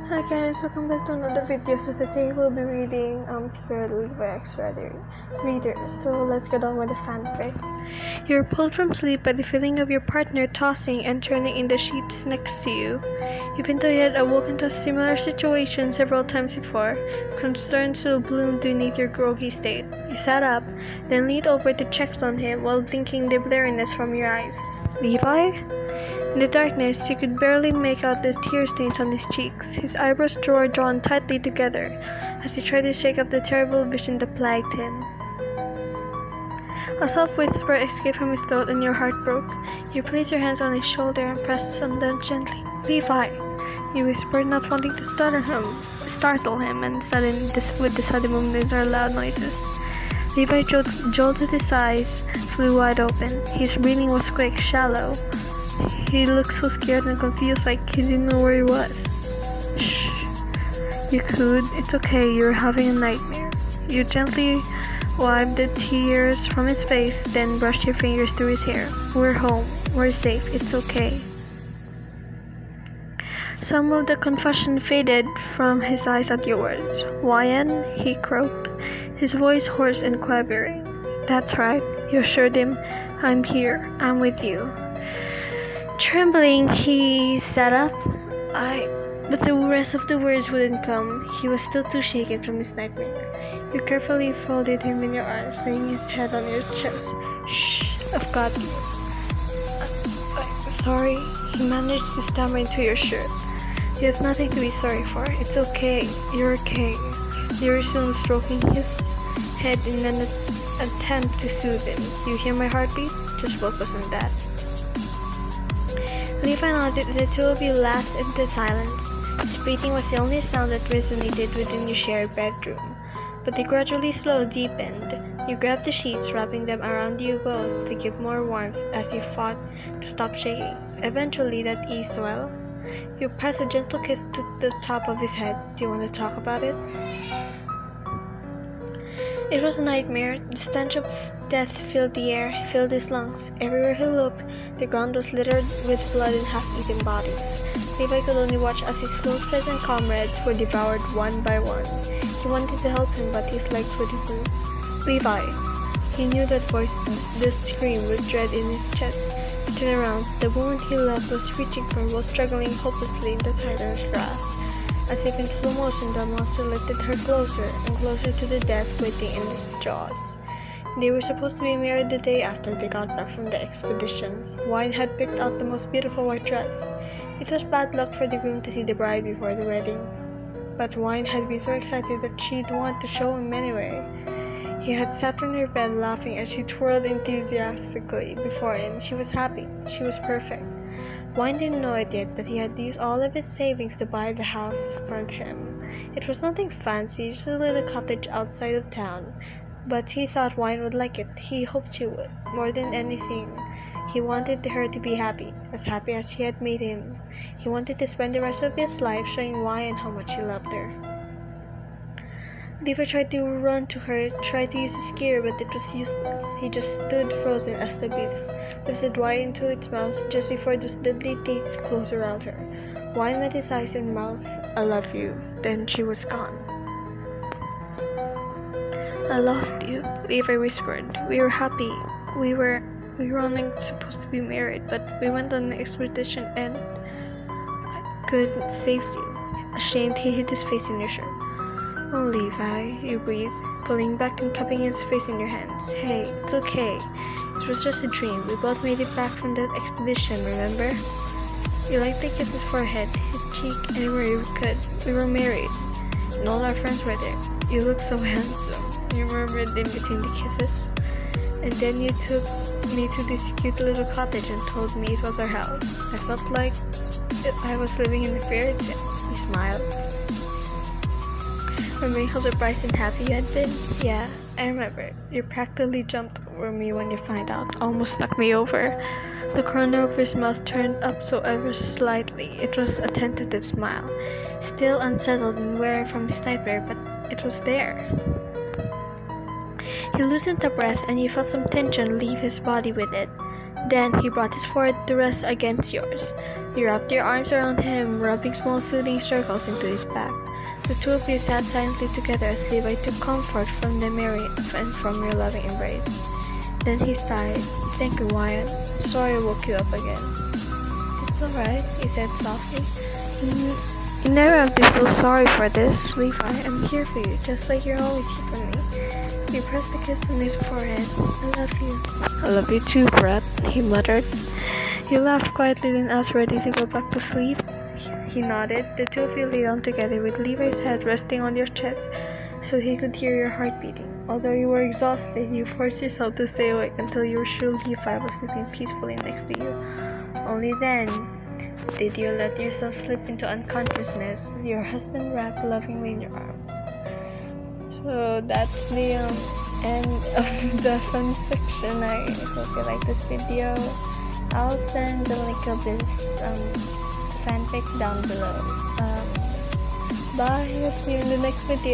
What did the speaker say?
Hi guys, welcome back to another video. So today we'll be reading Secret Levi X Reader. So let's get on with the fanfic. You're pulled from sleep by the feeling of your partner tossing and turning in the sheets next to you. Even though you had awoken to a similar situation several times before, concern still bloomed beneath your groggy state. You sat up, then leaned over to check on him while blinking the blurriness from your eyes. Levi? In the darkness, you could barely make out the tear stains on his cheeks, his eyebrows drawn tightly together as he tried to shake off the terrible vision that plagued him. A soft whisper escaped from his throat and your heart broke. You placed your hands on his shoulder and pressed on them gently. Levi, you whispered, not wanting to startle him, and suddenly, with the sudden movements or loud noises. Levi jolted, his eyes flew wide open. His breathing was quick, shallow. He looked so scared and confused, like he didn't know where he was. Shh. You could. It's okay. You're having a nightmare. You gently wiped the tears from his face, then brushed your fingers through his hair. We're home. We're safe. It's okay. Some of the confusion faded from his eyes at your words. Wyan, he croaked, his voice hoarse and quavering. That's right. You assured him. I'm here. I'm with you. Trembling, he sat up. But the rest of the words wouldn't come. He was still too shaken from his nightmare. You carefully folded him in your arms, laying his head on your chest. Shh, I've got you. Sorry, he managed to stammer into your shirt. You have nothing to be sorry for. It's okay. You're okay. You resumed, stroking his head in an attempt to soothe him. You hear my heartbeat? Just focus on that. Levi nodded, and the two of you lapsed into silence. His breathing was the only sound that resonated within your shared bedroom. But they gradually slowed, deepened. You grabbed the sheets, wrapping them around you both to give more warmth as you fought to stop shaking. Eventually, that eased well. You pressed a gentle kiss to the top of his head. Do you want to talk about it? It was a nightmare. The stench of death filled the air, filled his lungs. Everywhere he looked, the ground was littered with blood and half-eaten bodies. Levi could only watch as his close friends and comrades were devoured one by one. He wanted to help him, but his legs wouldn't move. Levi! He knew that voice, the scream with dread in his chest. He turned around. The woman he loved was reaching for him while struggling hopelessly in the titan's grasp. As if in slow motion, the monster lifted her closer and closer to the death waiting in its jaws. They were supposed to be married the day after they got back from the expedition. Wine had picked out the most beautiful white dress. It was bad luck for the groom to see the bride before the wedding. But Wine had been so excited that she'd want to show him anyway. He had sat on her bed laughing as she twirled enthusiastically before him. She was happy. She was perfect. Wine didn't know it yet, but he had used all of his savings to buy the house for him. It was nothing fancy, just a little cottage outside of town. But he thought Wine would like it. He hoped she would. More than anything, he wanted her to be happy as she had made him. He wanted to spend the rest of his life showing Wine how much he loved her. Levi tried to run to her, tried to use his gear, but it was useless. He just stood frozen as the beast lifted Wine into its mouth just before those deadly teeth closed around her. Wine met his eyes and mouth. I love you. Then she was gone. I lost you, Levi whispered. We were happy. We were only supposed to be married, but we went on an expedition and I couldn't save you. Ashamed, he hid his face in your shirt. Oh, Levi, you breathed, pulling back and cupping his face in your hands. Hey, it's okay. It was just a dream. We both made it back from that expedition, remember? You lightly kissed his forehead, his cheek, anywhere you could. We were married, and all our friends were there. You looked so handsome, you murmured in between the kisses. And then you took me to this cute little cottage and told me it was our house. I felt like I was living in a fairy tale. He smiled. Remembering how surprised and happy you had been? Yeah, I remember. You practically jumped over me when you found out, almost knocked me over. The corner of his mouth turned up so ever slightly. It was a tentative smile, still unsettled and weary from his nightmare, but it was there. He loosened the breath, and you felt some tension leave his body with it. Then he brought his forehead to rest against yours. You wrapped your arms around him, rubbing small soothing circles into his back. The two of you sat silently together as Levi took comfort from the mirror and from your loving embrace. Then he sighed. "Thank you, Wyatt. Sorry I woke you up again." "It's alright," he said softly. You never have to feel sorry for this, Levi. I'm here for you, just like you're always here for me." He pressed a kiss on his forehead. "I love you." "I love you too, Brett," he muttered. He laughed quietly, then asked, "Ready to go back to sleep?" He nodded. The two of you lay down together with Levi's head resting on your chest so he could hear your heart beating. Although you were exhausted, you forced yourself to stay awake until you were sure Levi was sleeping peacefully next to you. Only then did you let yourself slip into unconsciousness, your husband wrapped lovingly in your arms. So that's the end of the fun fiction. I hope you like this video. I'll send the link of this fanfic down below. Bye, see you in the next video.